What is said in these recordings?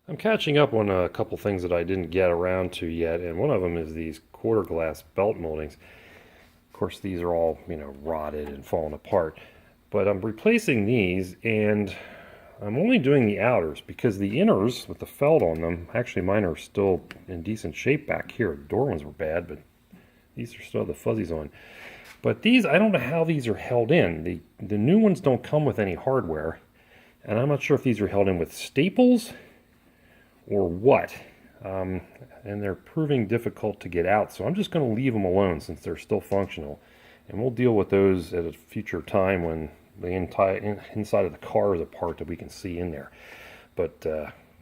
I'm catching up on a couple things that I didn't get around to yet, and one of them is these quarter glass belt moldings. Of course, these are all, rotted and falling apart. But I'm replacing these, and I'm only doing the outers because the inners with the felt on them, actually mine are still in decent shape back here. The door ones were bad, but these are still the fuzzies on. But these, I don't know how these are held in. The new ones don't come with any hardware, and I'm not sure if these are held in with staples or what. And they're proving difficult to get out, so I'm just going to leave them alone since they're still functional. And we'll deal with those at a future time when the inside of the car is a part that we can see in there. But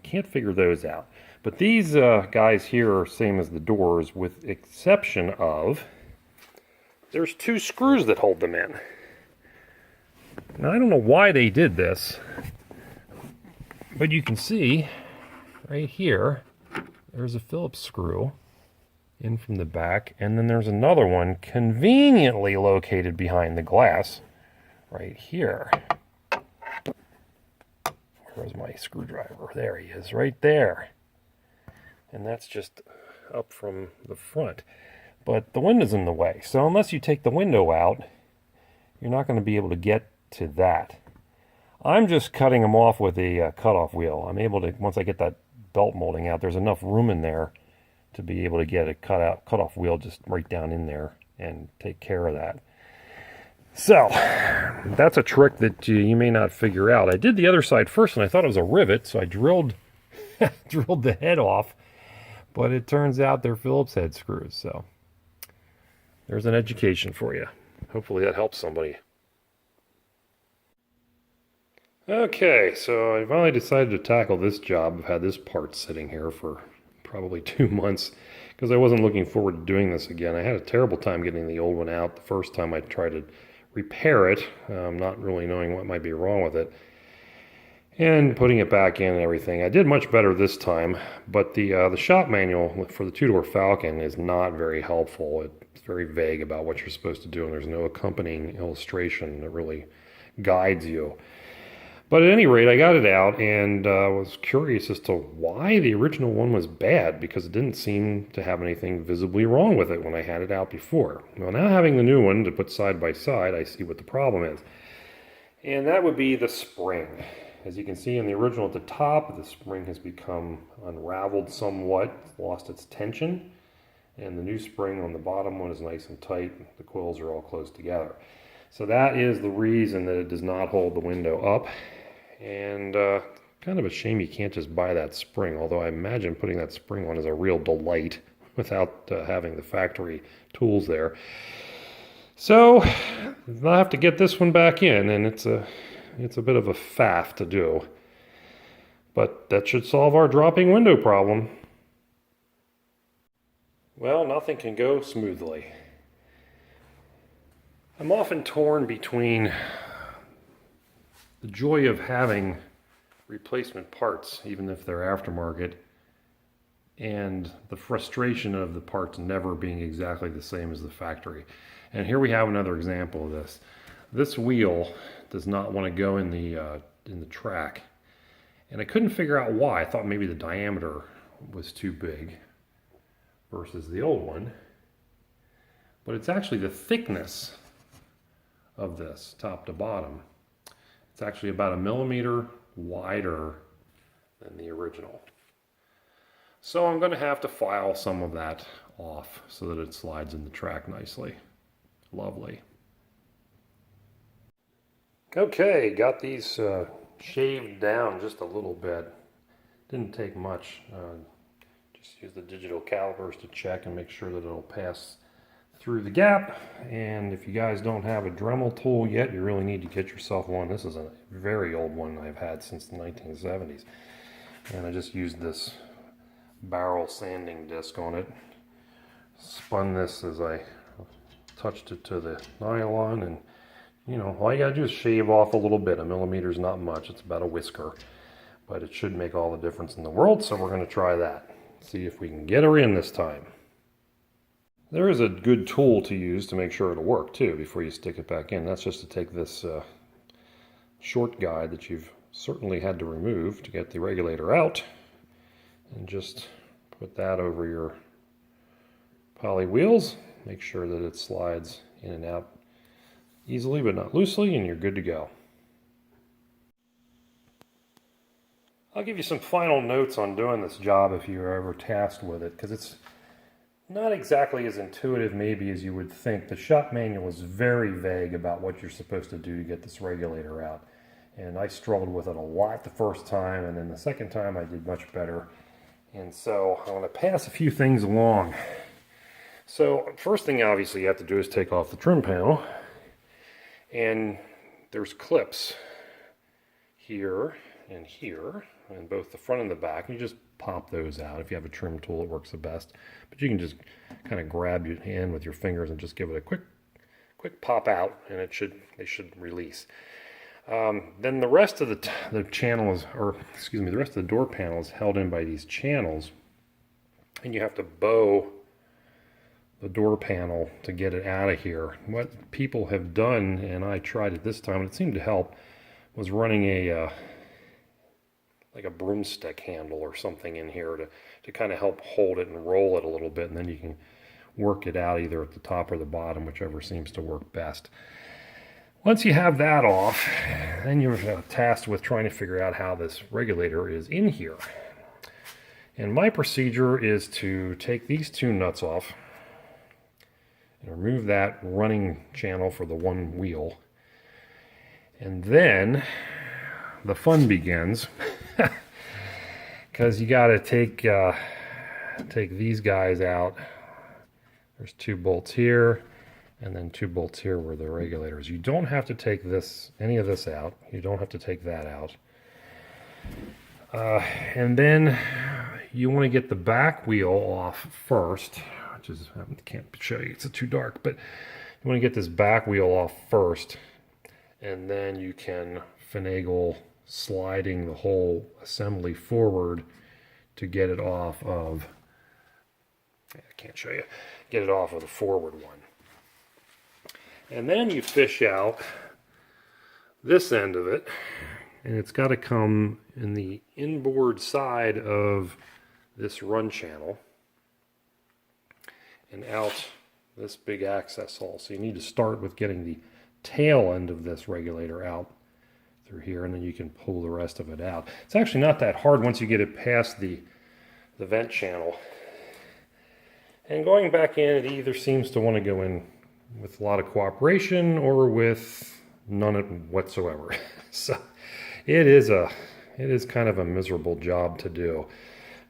can't figure those out. But these guys here are same as the doors, with exception of there's two screws that hold them in. Now I don't know why they did this, but you can see right here there's a Phillips screw in from the back, and then there's another one conveniently located behind the glass right here. Where's my screwdriver? There he is, right there. And that's just up from the front. But the window's in the way, so unless you take the window out, you're not going to be able to get to that. I'm just cutting them off with a cutoff wheel. I'm able to, once I get that belt molding out, there's enough room in there to be able to get a cutoff wheel just right down in there and take care of that. So that's a trick that you may not figure out. I did the other side first and I thought it was a rivet, so I drilled drilled the head off, but it turns out they're Phillips head screws. So there's an education for you. Hopefully that helps somebody. Okay, so I finally decided to tackle this job. I've had this part sitting here for probably 2 months because I wasn't looking forward to doing this again. I had a terrible time getting the old one out the first time I tried to repair it, not really knowing what might be wrong with it, and putting it back in and everything. I did much better this time, but the shop manual for the two-door Falcon is not very helpful. It's very vague about what you're supposed to do, and there's no accompanying illustration that really guides you. But at any rate, I got it out and was curious as to why the original one was bad, because it didn't seem to have anything visibly wrong with it when I had it out before. Well, now having the new one to put side by side, I see what the problem is. And that would be the spring. As you can see in the original at the top, the spring has become unraveled somewhat, lost its tension. And the new spring on the bottom one is nice and tight. The coils are all close together. So that is the reason that it does not hold the window up. And kind of a shame you can't just buy that spring, although I imagine putting that spring on is a real delight without having the factory tools there. So I'll have to get this one back in, and it's a bit of a faff to do. But that should solve our dropping window problem. Well, nothing can go smoothly. I'm often torn between the joy of having replacement parts, even if they're aftermarket, and the frustration of the parts never being exactly the same as the factory. And here we have another example of this. This wheel does not want to go in the track, and I couldn't figure out why. I thought maybe the diameter was too big versus the old one, but it's actually the thickness of this top to bottom. It's actually about 1 millimeter wider than the original. So I'm going to have to file some of that off so that it slides in the track nicely. Lovely. Okay, got these shaved down just a little bit. Didn't take much. Just use the digital calipers to check and make sure that it'll pass through the gap. And if you guys don't have a Dremel tool yet, you really need to get yourself one. This is a very old one I've had since the 1970s. And I just used this barrel sanding disc on it. Spun this as I touched it to the nylon, and all you gotta do is shave off a little bit. 1 millimeter is not much, it's about a whisker, but it should make all the difference in the world. So we're going to try that, see if we can get her in this time. There is a good tool to use to make sure it'll work too before you stick it back in. That's just to take this short guide that you've certainly had to remove to get the regulator out, and just put that over your poly wheels. Make sure that it slides in and out easily but not loosely, and you're good to go. I'll give you some final notes on doing this job if you're ever tasked with it, because it's not exactly as intuitive maybe as you would think. The shop manual is very vague about what you're supposed to do to get this regulator out. And I struggled with it a lot the first time, and then the second time I did much better. And so I'm going to pass a few things along. So first thing obviously you have to do is take off the trim panel. And there's clips here and here, and both the front and the back. You just pop those out. If you have a trim tool, it works the best. But you can just kind of grab your hand with your fingers and just give it a quick pop out, and they should release. Then the rest of the channels, or excuse me, the rest of the door panel is held in by these channels, and you have to bow the door panel to get it out of here. What people have done, and I tried it this time, and it seemed to help, was running like a broomstick handle or something in here to kind of help hold it and roll it a little bit, and then you can work it out either at the top or the bottom, whichever seems to work best. Once you have that off, then you're tasked with trying to figure out how this regulator is in here. And my procedure is to take these two nuts off and remove that running channel for the one wheel. And then the fun begins, because you got to take these guys out. There's 2 bolts here, and then 2 bolts here where the regulators. You don't have to take any of this out. You don't have to take that out. And then you want to get the back wheel off first, which is, I can't show you, it's too dark, but you want to get this back wheel off first, and then you can finagle sliding the whole assembly forward to get it off of, I can't show you, get it off of the forward one. And then you fish out this end of it, and it's got to come in the inboard side of this run channel and out this big access hole. So you need to start with getting the tail end of this regulator out through here, and then you can pull the rest of it out. It's actually not that hard once you get it past the vent channel. And going back in, it either seems to want to go in with a lot of cooperation or with none whatsoever. So it is kind of a miserable job to do.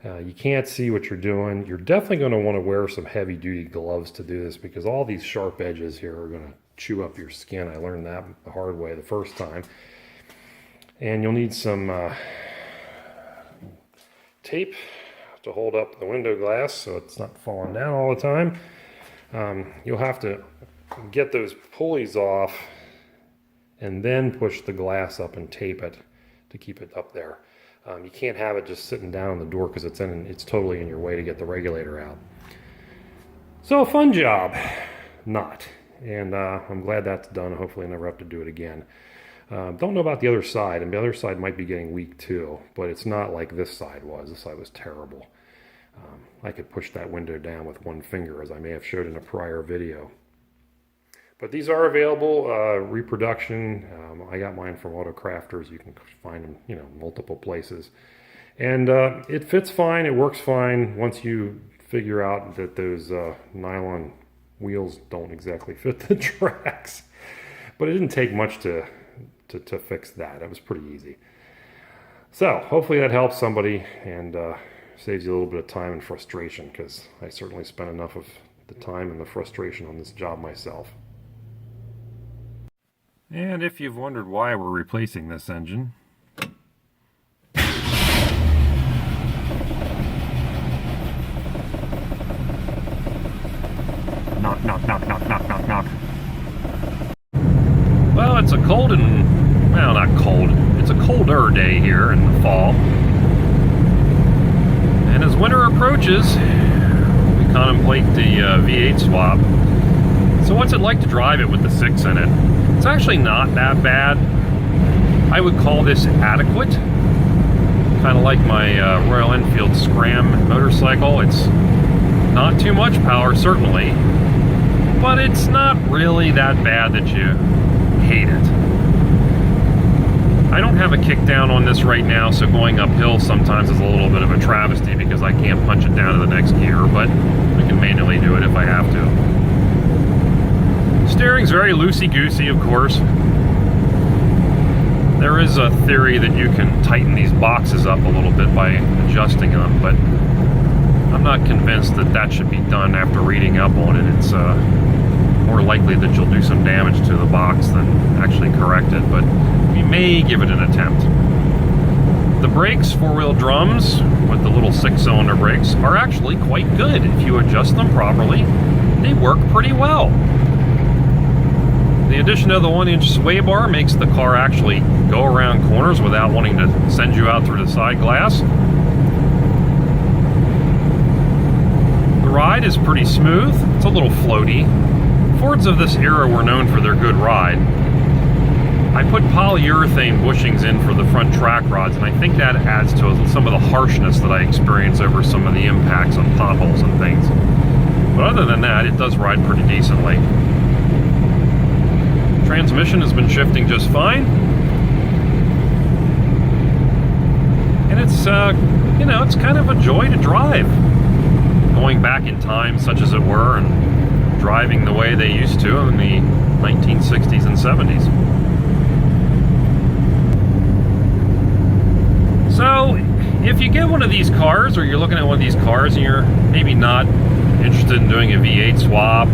You can't see what you're doing. You're definitely going to want to wear some heavy duty gloves to do this, because all these sharp edges here are going to chew up your skin. I learned that the hard way the first time. And you'll need some tape to hold up the window glass so it's not falling down all the time. You'll have to get those pulleys off and then push the glass up and tape it to keep it up there. You can't have it just sitting down on the door, because it's totally in your way to get the regulator out. So a fun job, not. And I'm glad that's done. Hopefully I never have to do it again. Don't know about the other side, and the other side might be getting weak too, but it's not like this side was. This side was terrible. I could push that window down with one finger, as I may have showed in a prior video. But these are available, reproduction. I got mine from Auto Crafters. You can find them, multiple places. And it fits fine, it works fine once you figure out that those nylon wheels don't exactly fit the tracks. But it didn't take much to fix that. It was pretty easy. So hopefully that helps somebody and saves you a little bit of time and frustration, because I certainly spent enough of the time and the frustration on this job myself. And if you've wondered why we're replacing this engine, knock, knock, knock, knock, knock, knock, knock. Well, it's a cold and, well, not cold, it's a colder day here in the fall. And as winter approaches, we contemplate the V8 swap. So what's it like to drive it with the 6 in it? It's actually not that bad. I would call this adequate, Kind of like my Royal Enfield Scram motorcycle. It's not too much power, certainly, but it's not really that bad that you hate it. I don't have a kickdown on this right now, so going uphill sometimes is a little bit of a travesty because I can't punch it down to the next gear, but I can manually do it if I have to. Steering's very loosey-goosey, of course. There is a theory that you can tighten these boxes up a little bit by adjusting them, but I'm not convinced that that should be done after reading up on it. It's more likely that you'll do some damage to the box than actually correct it, but we may give it an attempt. The brakes, four-wheel drums with the little 6-cylinder brakes, are actually quite good. If you adjust them properly, they work pretty well. The addition of the 1-inch sway bar makes the car actually go around corners without wanting to send you out through the side glass. The ride is pretty smooth. It's a little floaty. Fords of this era were known for their good ride. I put polyurethane bushings in for the front track rods, and I think that adds to some of the harshness that I experience over some of the impacts on potholes and things. But other than that, it does ride pretty decently. Transmission has been shifting just fine. And it's, you know, it's kind of a joy to drive. Going back in time, such as it were, and driving the way they used to in the 1960s and 70s. So, if you get one of these cars, or you're looking at one of these cars and you're maybe not interested in doing a V8 swap,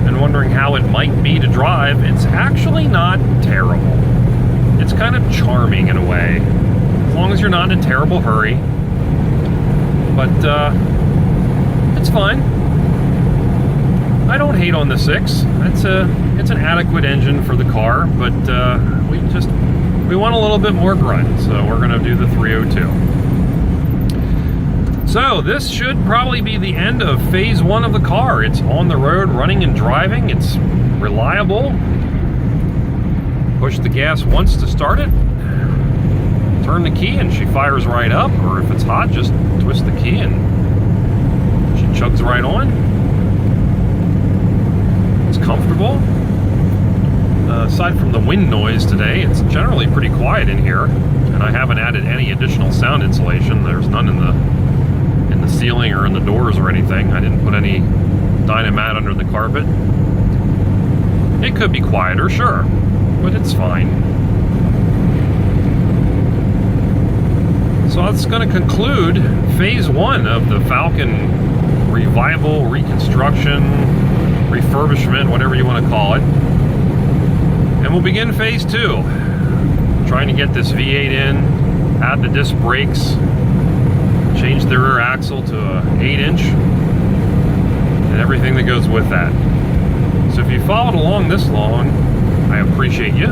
and wondering how it might be to drive, it's actually not terrible. It's kind of charming in a way, as long as you're not in a terrible hurry. But, it's fine. I don't hate on the 6. It's an adequate engine for the car, but we want a little bit more grunt, so we're going to do the 302. So this should probably be the end of phase 1 of the car. It's on the road, running and driving. It's reliable. Push the gas once to start it. Turn the key and she fires right up, or if it's hot, just twist the key and she chugs right on. It's comfortable. Aside from the wind noise today, it's generally pretty quiet in here, and I haven't added any additional sound insulation. There's none in the ceiling or in the doors or anything. I didn't put any Dynamat under the carpet. It could be quieter, sure, but it's fine. So that's going to conclude phase 1 of the Falcon revival, reconstruction, refurbishment, whatever you want to call it. And we'll begin phase 2. Trying to get this V8 in, add the disc brakes, change the rear axle to a 8-inch, and everything that goes with that. So if you followed along this long, I appreciate you,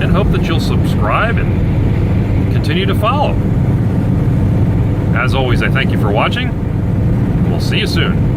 and hope that you'll subscribe and continue to follow. As always, I thank you for watching. We'll see you soon.